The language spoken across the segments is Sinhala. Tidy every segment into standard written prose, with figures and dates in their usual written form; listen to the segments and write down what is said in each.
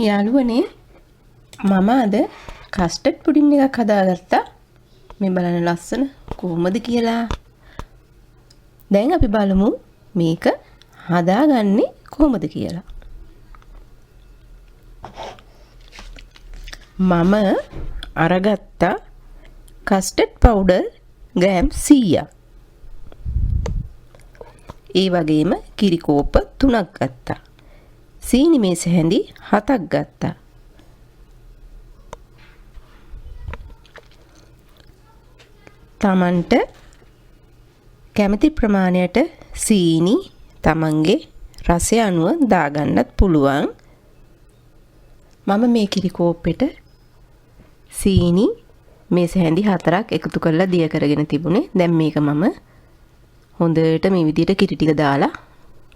යාළුවනේ මම අද කස්ටඩ් පුඩින් එකක් හදාගත්තා. මේ බලන්න ලස්සන කොහොමද කියලා. දැන් අපි බලමු මේක හදාගන්නේ කොහොමද කියලා. මම අරගත්තා කස්ටඩ් පවුඩර් ග්‍රෑම් 100ක්. ඒ වගේම කිරි කෝප්ප 3ක් ගත්තා. සීනි මේස හැඳි 7ක් ගත්තා. තමන්ට කැමති ප්‍රමාණයට සීනි තමන්ගේ රසය අනුව දාගන්නත් පුළුවන්. මම මේ කිරි කෝප්පෙට සීනි මේස හැඳි 4ක් එකතු කරලා දිය කරගෙන තිබුණේ. දැන් මේක මම හොඳට මේ විදිහට කිරි ටික දාලා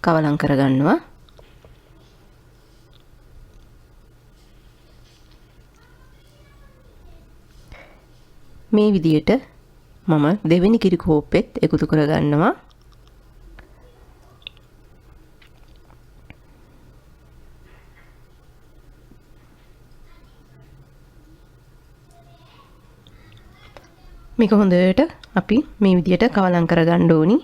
කවලම් කරගන්නවා. මේ විදිහට මම දෙවෙනි කිරි කෝප්පෙත් එකතු කරගන්නවා. මේක හොඳට අපි මේ විදිහට කවලම් කරගන්න ඕනි.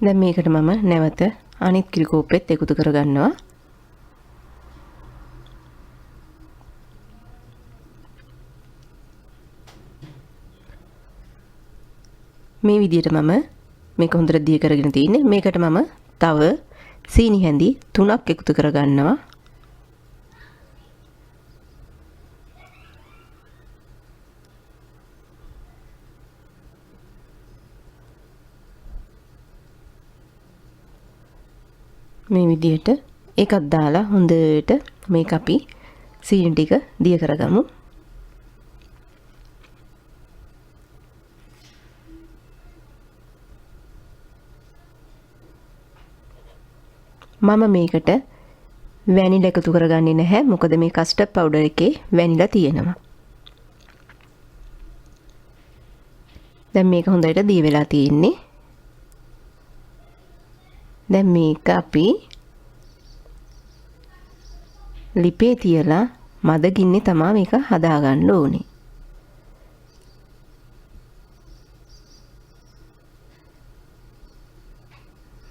දැන් මේකට මම නැවත අනිත් කිරි කෝප්පෙත් එකතු කරගන්නවා. මේ විදිහට මම මේක හොඳට දිය කරගෙන තින්නේ. මේකට මම තව සීනි හැඳි 3ක් එකතු කරගන්නවා. මේ විදිහට එකක් දාලා හොඳට මේක අපි සීනි ටික දිය කරගමු. මම මේකට වැනිලා එකතු කරගන්නේ නැහැ. මොකද මේ කස්ටර්ඩ් පවුඩර් එකේ වැනිලා තියෙනවා. දැන් මේක හොඳට දිය වෙලා තියෙන්නේ. දැන් මේක අපි ලිපේ තියලා මද ගින්නේ තමයි මේක හදාගන්න ඕනේ.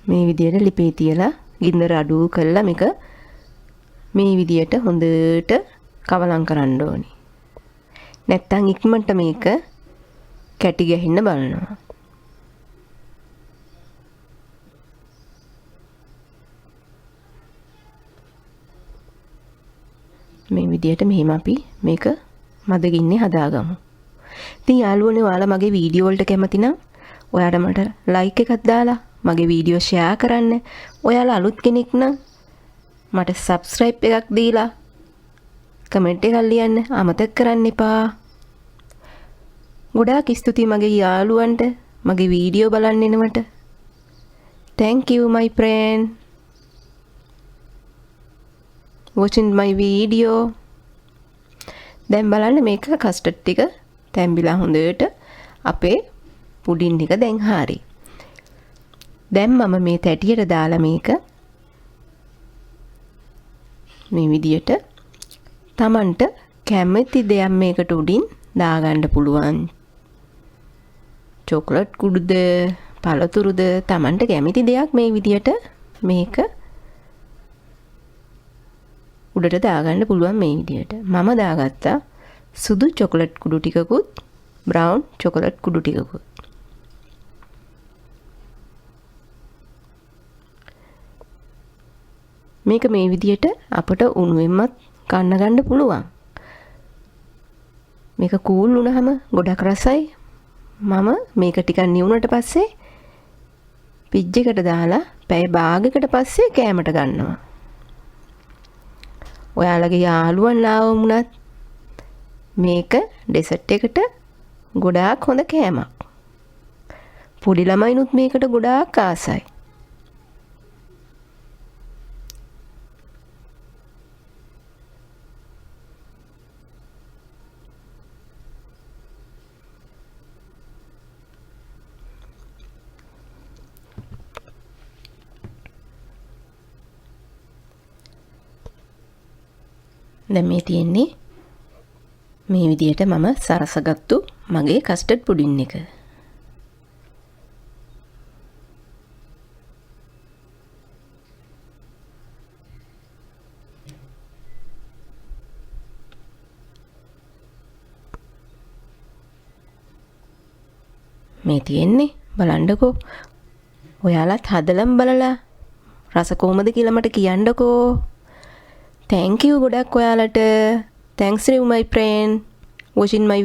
මේ විදිහට ලිපේ තියලා ගින්දර අඩු කරලා මේක මේ විදිහට හොඳට කවලම් කරන්න ඕනේ. නැත්තම් ඉක්මනට මේක කැටි ගැහින්න බලනවා. මේ විදිහට මෙහෙම අපි මේක මද ගින්නේ හදාගමු. ඉතින් යාළුවනේ ඔයාලා මගේ වීඩියෝ වලට කැමති නම් ඔයාලා මට ලයික් එකක් දාලා මගේ වීඩියෝ ෂෙයා කරන්න. ඔයාලා අලුත් කෙනෙක් නම් මට සබ්ස්ක්‍රයිබ් එකක් දීලා කමෙන්ට් එකක් ලියන්න අමතක කරන්න එපා. ගොඩාක් ස්තුතියි මගේ යාළුවන්ට මගේ වීඩියෝ බලන්න එනවට. Thank you my friend watching my video. දැන් බලන්න මේක කස්ටර්ඩ් ටික තැම්බිලා හොඳට අපේ පුඩින් ටික දැන් හරි. දැන් මම මේ තැටියට දාලා මේක මේ විදියට Tamanට කැමති දෙයක් මේකට උඩින් දාගන්න පුළුවන්. චොක්ලට් කුඩුද පළතුරුද Tamanට කැමති දෙයක් මේ විදියට මේක උඩට දාගන්න පුළුවන් මේ විදියට. මම දාගත්තා සුදු චොකලට් කුඩු ටිකකුත් බ්‍රවුන් චොකලට් කුඩු ටිකකුත්. මේක මේ විදියට අපට උණුවෙන්මත් කන්න ගන්න පුළුවන්. මේක කූල් වුණාම ගොඩක් රසයි. මම මේක ටිකක් නිවුනට පස්සේ ෆ්‍රිජ් එකට දාලා පැය භාගයකට පස්සේ කෑමට ගන්නවා. ඔයාලගේ යාළුවන් ආවම උනත් මේක ඩෙසර්ට් එකට ගොඩාක් හොඳ කෑමක්. පොඩි ළමයිනුත් මේකට ගොඩාක් ආසයි. දැන් මේ තියෙන්නේ මේ විදියට මම සරසගත්තු මගේ කස්ටඩ් පුඩින් එක. මේ තියෙන්නේ බලන්නකෝ. ඔයාලත් හදලම බලලා රස කොහමද කියලා මට කියන්නකෝ. Thank you ගොඩක් ඔයාලට. Thanks to my friend watching my